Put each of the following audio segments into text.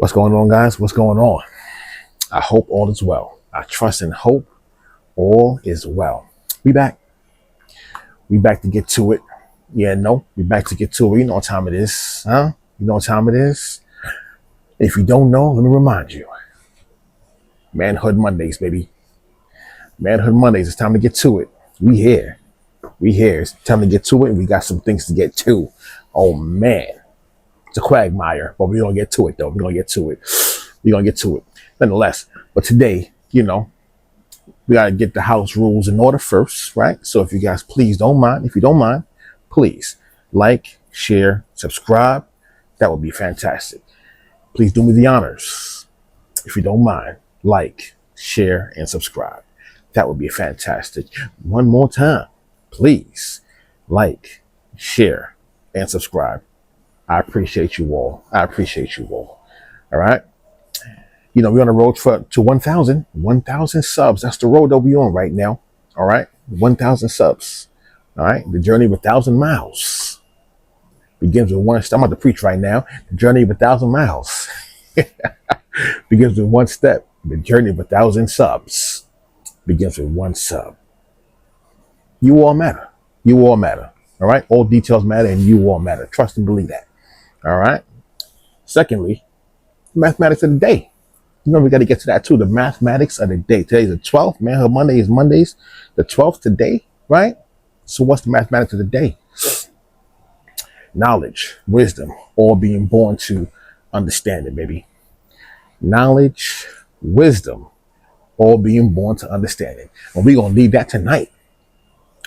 What's going on, guys? What's going on? I hope all is well. I trust and hope all is well. We back. We back to get to it. Yeah, no, we back to get to it. You know what time it is, huh? You know what time it is? If you don't know, let me remind you. Manhood Mondays, baby. Manhood Mondays. It's time to get to it. We here. We here. It's time to get to it. And we got some things to get to. Oh, man. It's a quagmire, but we're going to get to it, though. We're going to get to it. We're going to get to it. Nonetheless, but today, you know, we got to get the house rules in order first, right? So if you guys please don't mind, if you don't mind, please like, share, subscribe. That would be fantastic. Please do me the honors. If you don't mind, like, share, and subscribe. That would be fantastic. One more time, please like, share, and subscribe. I appreciate you all. I appreciate you all. All right. You know, we're on the road to 1,000 subs. That's the road that we're on right now. All right. 1,000 subs. All right. The journey of 1,000 miles begins with one step. I'm about to preach right now. The journey of 1,000 miles begins with one step. The journey of 1,000 subs begins with one sub. You all matter. You all matter. All right. All details matter and you all matter. Trust and believe that. All right. Secondly, mathematics of the day. You know, we got to get to that too. The mathematics of the day. Today's the 12th. Manhood Monday is Mondays. The 12th today, right? So what's the mathematics of the day? Knowledge, wisdom, all being born to understanding, baby. Knowledge, wisdom, all being born to understanding. And we're going to leave that tonight.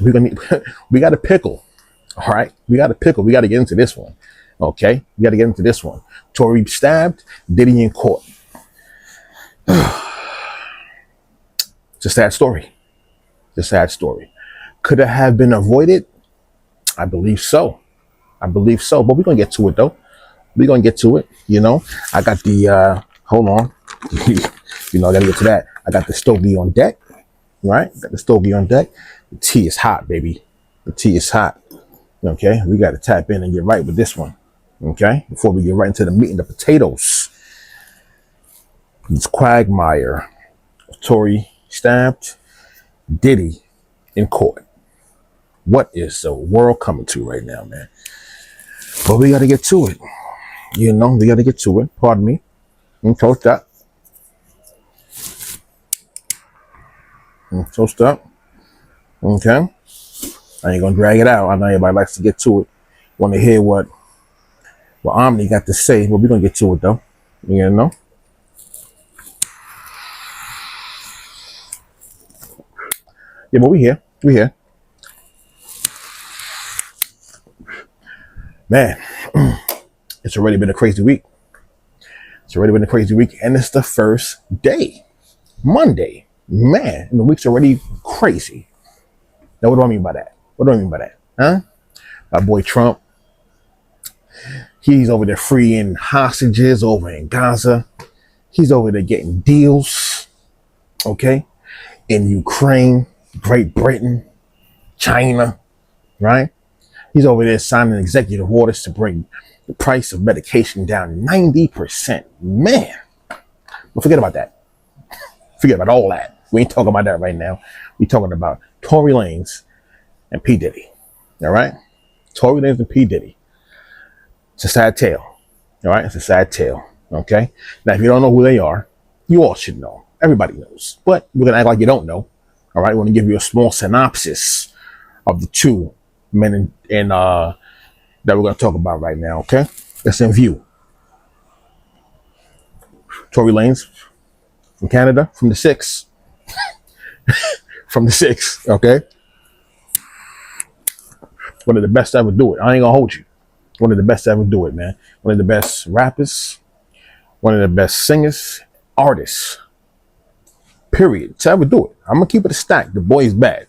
We got a pickle. All right. We got a pickle. We got to get into this one. Okay. We got to get into this one. Tory stabbed, Diddy in court. It's a sad story. It's a sad story. Could it have been avoided? I believe so. I believe so. But we're going to get to it, though. We're going to get to it. You know, I got the, hold on. You know, I got to get to that. I got the stogie on deck, right? Got the stogie on deck. The tea is hot, baby. The tea is hot. Okay. We got to tap in and get right with this one. Okay. Before we get right into the meat and the potatoes. It's quagmire. Tory stabbed, Diddy in court. What is the world coming to right now, man? But we got to get to it. You know, we got to get to it. Pardon me. Toast up. Toast up. Okay. I ain't going to drag it out. I know everybody likes to get to it. Want to hear what Omni got to say. Well, we're going to get to it, though. You know? Yeah, but we here. We here. Man, it's already been a crazy week. It's already been a crazy week. And it's the first day. Monday. Man, and the week's already crazy. Now, what do I mean by that? What do I mean by that? Huh? My boy Trump. He's over there freeing hostages over in Gaza. He's over there getting deals. Okay? In Ukraine. Great Britain, China, right? He's over there signing executive orders to bring the price of medication down 90%. Man, but forget about that. Forget about all that. We ain't talking about that right now. We talking about Tory Lanez and P. Diddy. All right? Tory Lanez and P. Diddy. It's a sad tale. All right? It's a sad tale. Okay? Now, if you don't know who they are, you all should know. Everybody knows. But we're going to act like you don't know. All right, I want to give you a small synopsis of the two men that we're going to talk about right now, okay? That's in view. Tory Lanez from Canada, from the 6. From the 6, okay? One of the best to ever do it. I ain't going to hold you. One of the best to ever do it, man. One of the best rappers. One of the best singers, artists. Period. To ever do it. I'm going to keep it a stack. The boy is bad.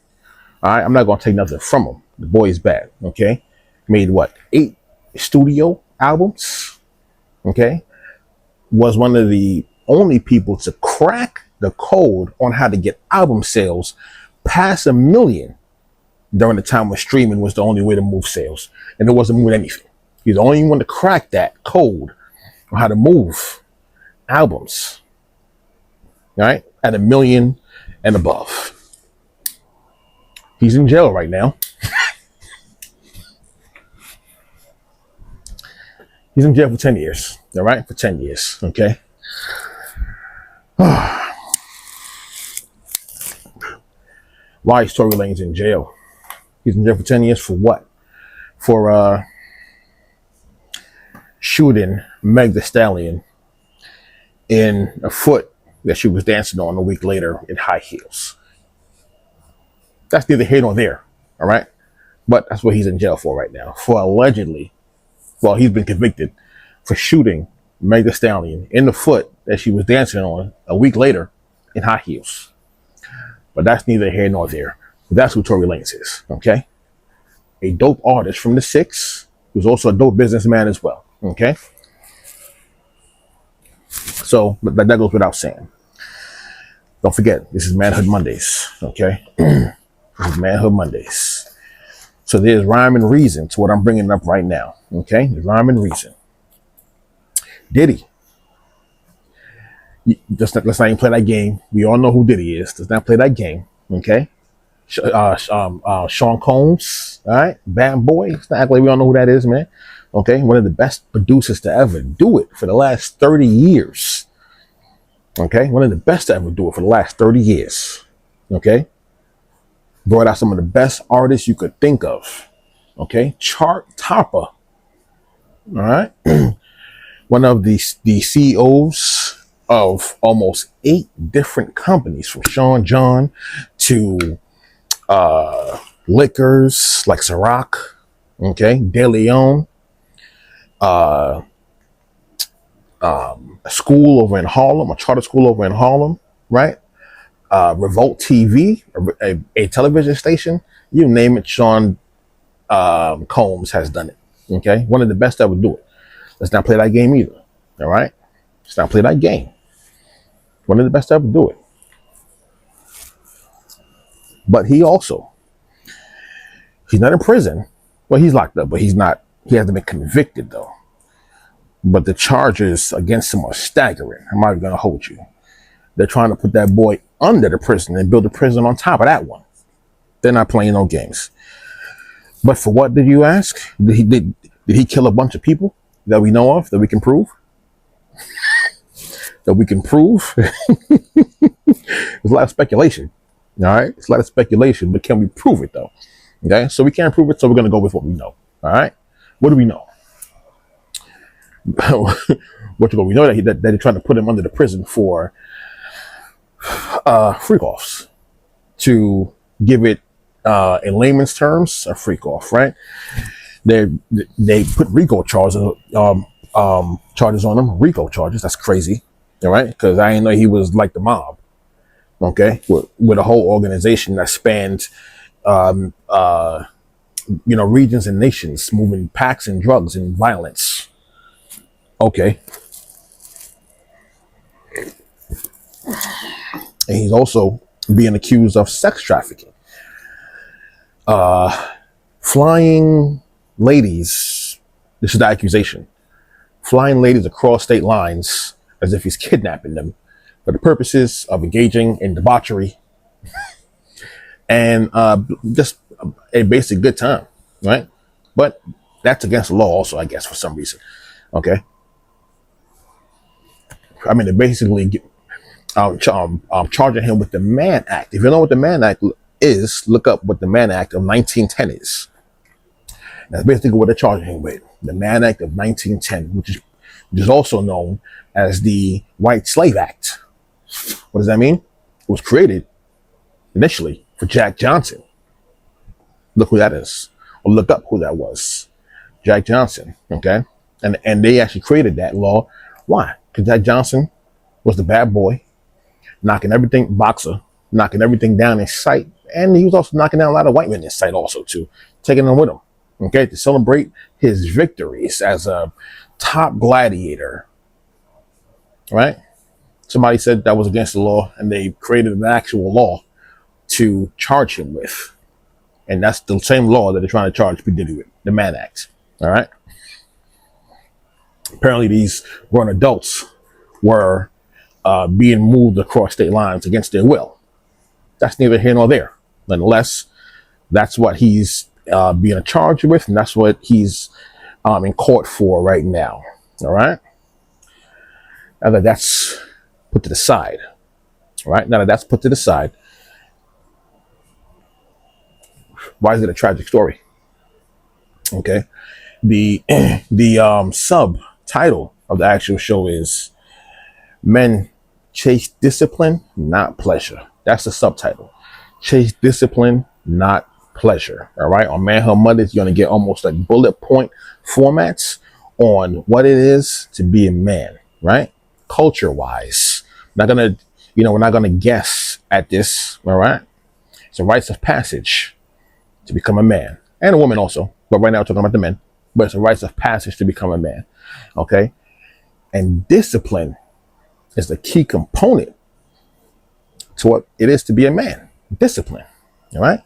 All right. I'm not going to take nothing from him. The boy is bad. Okay. Made what? 8 studio albums. Okay. Was one of the only people to crack the code on how to get album sales past 1 million during the time when streaming was the only way to move sales. And it wasn't moving anything. He's the only one to crack that code on how to move albums, right? At 1 million and above. He's in jail right now. He's in jail for 10 years, all right? For 10 years, okay? Why is Tory Lanez in jail? He's in jail for 10 years for what? For shooting Meg Thee Stallion in a foot that she was dancing on a week later in high heels. That's neither here nor there, all right? But that's what he's in jail for right now. For allegedly, well, he's been convicted for shooting Meg Thee Stallion in the foot that she was dancing on a week later in high heels. But that's neither here nor there. That's who Tory Lanez is, okay? A dope artist from the 6, who's also a dope businessman as well, okay? So, but that goes without saying. Don't forget, this is Manhood Mondays, okay? This is Manhood Mondays. So there's rhyme and reason to what I'm bringing up right now, okay? There's rhyme and reason. Diddy. Let's not even play that game. We all know who Diddy is. Let's not play that game, okay? Sean Combs, all right? Bad boy. It's not like we all know who that is, man. Okay? One of the best producers to ever do it for the last 30 years. Okay? One of the best to ever do it for the last 30 years. Okay? Brought out some of the best artists you could think of. Okay? Chart topper. All right? One of the CEOs of almost 8 different companies, from Sean John to liquors like Ciroc, okay, De Leon, a school over in Harlem, a charter school over in Harlem, right? Revolt TV, a television station, you name it, Sean Combs has done it, okay? One of the best that would do it. Let's not play that game either, all right? Let's not play that game. One of the best that would do it. But he also, he's not in prison. Well, he's locked up, but he's not, he hasn't been convicted though. But the charges against him are staggering. I'm not even going to hold you. They're trying to put that boy under the prison and build a prison on top of that one. They're not playing no games. But for what did you ask? Did he kill a bunch of people that we know of, that we can prove? That we can prove? There's a lot of speculation. All right, it's a lot of speculation, but can we prove it though? Okay, so we can't prove it, so we're gonna go with what we know. All right, what do we know? We know that they're trying to put him under the prison for freak offs. To give it in layman's terms, a freak off, right? They put RICO charges on him. RICO charges. That's crazy, all right? Because I didn't know he was like the mob. Okay, with a whole organization that spans, regions and nations, moving packs and drugs and violence. Okay, and he's also being accused of sex trafficking, flying ladies. This is the accusation: flying ladies across state lines as if he's kidnapping them, for the purposes of engaging in debauchery and just a basic good time, right? But that's against the law also, I guess, for some reason, okay? I mean, they're basically charging him with the Mann Act. If you know what the Mann Act is, look up what the Mann Act of 1910 is. That's basically what they're charging him with, the Mann Act of 1910, which is also known as the White Slave Act. What does that mean? It was created initially for Jack Johnson. Look who that is. Or look up who that was. Jack Johnson, okay? And they actually created that law. Why? Because Jack Johnson was the bad boy, knocking everything down in sight. And he was also knocking down a lot of white men in sight also too, taking them with him, okay? To celebrate his victories as a top gladiator, right? Somebody said that was against the law, and they created an actual law to charge him with. And that's the same law that they're trying to charge P. Diddy with, the Mann Act. All right. Apparently these grown adults were being moved across state lines against their will. That's neither here nor there. Nonetheless, that's what he's being charged with, and that's what he's in court for right now. All right. Now that that's put to the side, all right. Now that that's put to the side, why is it a tragic story? Okay. The subtitle of the actual show is "Men Chase Discipline, Not Pleasure." That's the subtitle. Chase discipline, not pleasure. All right. On Manhood Mondays, you're gonna get almost like bullet point formats on what it is to be a man, right? Culture wise. Not gonna, we're not gonna guess at this. All right. It's a rites of passage to become a man and a woman also. But right now we're talking about the men. But it's a rites of passage to become a man. Okay. And discipline is the key component to what it is to be a man. Discipline. All right.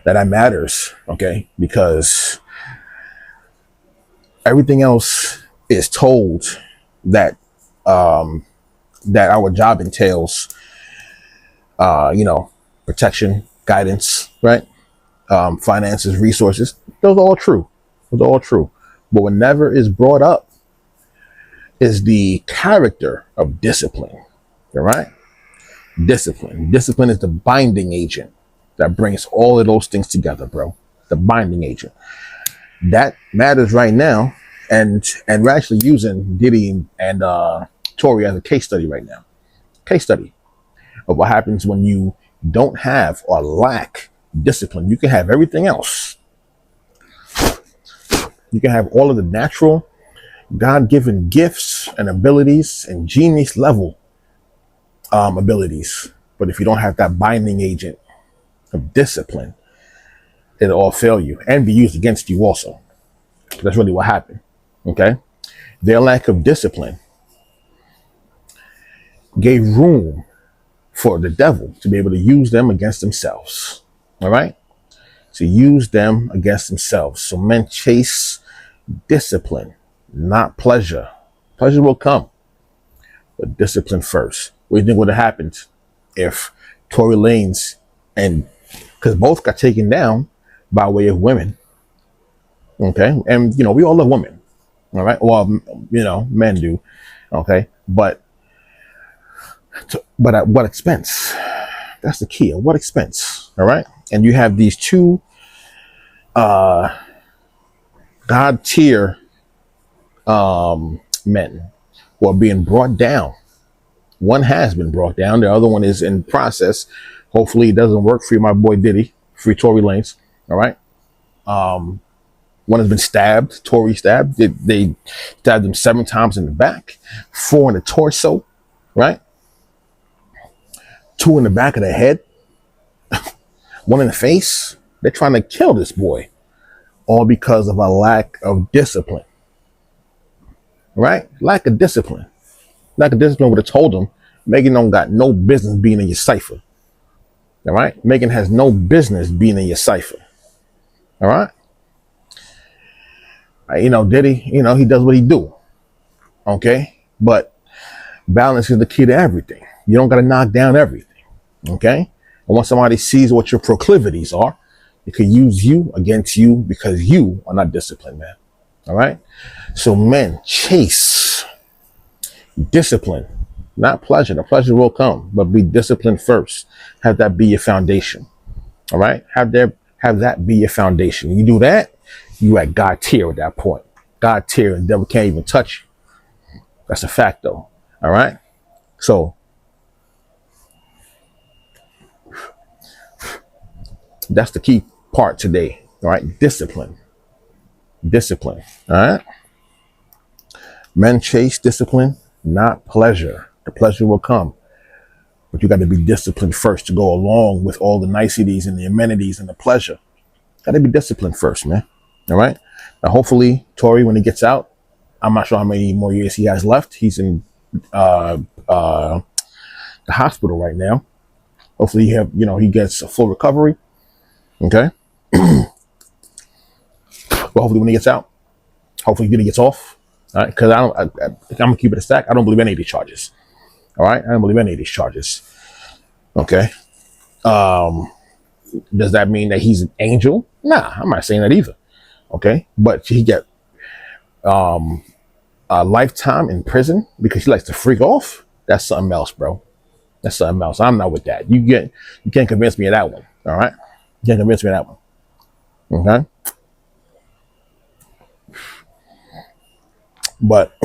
That matters. Okay. Because everything else is told that that our job entails protection, guidance, right? Finances, resources. Those are all true. Those are all true. But what never is brought up is the character of discipline. All right? Discipline. Discipline is the binding agent that brings all of those things together, bro. The binding agent. That matters right now. And we're actually using Diddy and Tory as a case study right now. Case study of what happens when you don't have or lack discipline. You can have everything else. You can have all of the natural, God-given gifts and abilities and genius level abilities. But if you don't have that binding agent of discipline, it'll all fail you and be used against you also. That's really what happened. Okay. Their lack of discipline gave room for the devil to be able to use them against themselves. All right. To use them against themselves. So men chase discipline, not pleasure. Pleasure will come, but discipline first. What do you think would have happened if Tory Lanez and because both got taken down by way of women? Okay. And, we all love women. All right. Well, men do. Okay. But at what expense? That's the key. At what expense? All right. And you have these two God tier men who are being brought down. One has been brought down. The other one is in process. Hopefully it doesn't work for my boy Diddy, free Tory Lanez. All right. One has been stabbed, Tory stabbed. They stabbed him 7 times in the back, 4 in the torso, right? 2 in the back of the head, 1 in the face. They're trying to kill this boy, all because of a lack of discipline, right? Lack of discipline. Lack of discipline would have told him, Megan don't got no business being in your cipher. All right? Megan has no business being in your cipher. All right? Diddy, he does what he do. Okay. But balance is the key to everything. You don't got to knock down everything. Okay. And once somebody sees what your proclivities are, it could use you against you because you are not disciplined, man. All right. So men chase discipline, not pleasure. The pleasure will come, but be disciplined first. Have that be your foundation. All right. Have that be your foundation. You do that, you at God tier at that point. God tier, and the devil can't even touch you. That's a fact, though. All right. So that's the key part today. All right. Discipline. Discipline. All right. Men chase discipline, not pleasure. The pleasure will come, but you got to be disciplined first to go along with all the niceties and the amenities and the pleasure. Got to be disciplined first, man. All right. Now, hopefully, Tory, when he gets out, I'm not sure how many more years he has left. He's in the hospital right now. Hopefully, he gets a full recovery. Okay. But hopefully, when he gets out, Hopefully Diddy gets off. All right, because I'm gonna keep it a stack. I don't believe any of these charges. All right, I don't believe any of these charges. Okay. Does that mean that he's an angel? Nah, I'm not saying that either. Okay, but he get a lifetime in prison because he likes to freak off. That's something else, bro. That's something else. I'm not with that. You can't convince me of that one. All right, you can't convince me of that one. Okay, but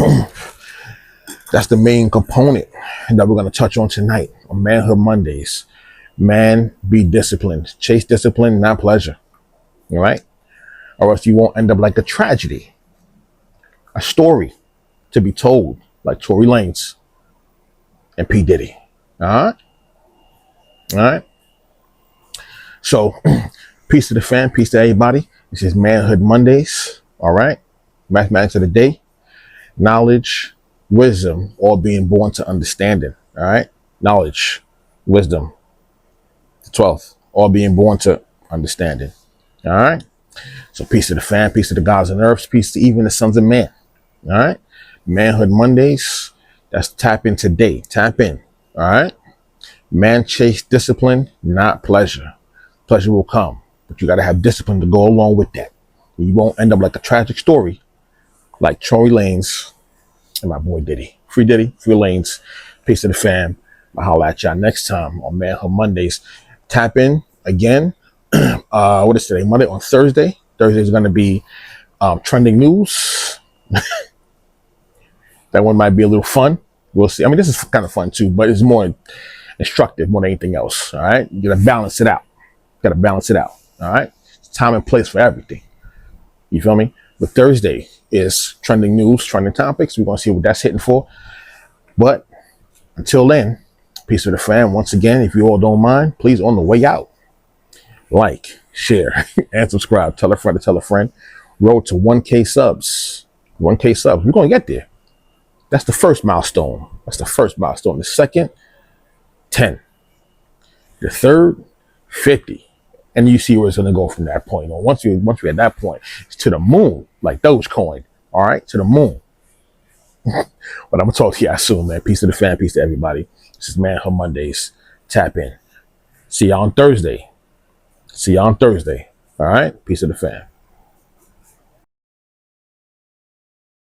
that's the main component that we're gonna touch on tonight on Manhood Mondays. Man, be disciplined. Chase discipline, not pleasure. All right, or else you won't end up like a tragedy, a story to be told like Tory Lanez and P. Diddy. All right. All right. So, peace to the fam, peace to everybody. This is Manhood Mondays. All right. Mathematics of the day. Knowledge, wisdom, all being born to understanding. All right. Knowledge, wisdom, the 12th, all being born to understanding. All right. So, peace to the fam, peace to the gods and earths, peace to even the sons of man. All right. Manhood Mondays. That's tap in today. Tap in. All right. Man, chase discipline, not pleasure. Pleasure will come, but you got to have discipline to go along with that. You won't end up like a tragic story like Tory Lanez and my boy Diddy. Free Diddy, free Lanez. Peace to the fam. I'll holler at y'all next time on Manhood Mondays. Tap in again. What is today? Monday. On Thursday. Thursday is going to be trending news. That one might be a little fun. We'll see. I mean, this is kind of fun too, but it's more instructive more than anything else. All right. You got to balance it out. All right. It's time and place for everything. You feel me? But Thursday is trending news, trending topics. We're going to see what that's hitting for. But until then, peace to the fam. Once again, if you all don't mind, please, on the way out, like, share, and subscribe. Tell a friend to tell a friend. Road to 1K subs. 1K subs. We're going to get there. That's the first milestone. The second, 10. The third, 50. And you see where it's going to go from that point on. Once we're at that point, it's to the moon, like Dogecoin. All right, to the moon. But I'm going to talk to y'all soon, man. Peace to the fam, peace to everybody. This is Manhood Mondays. Tap in. See y'all on Thursday. All right, peace to the fam.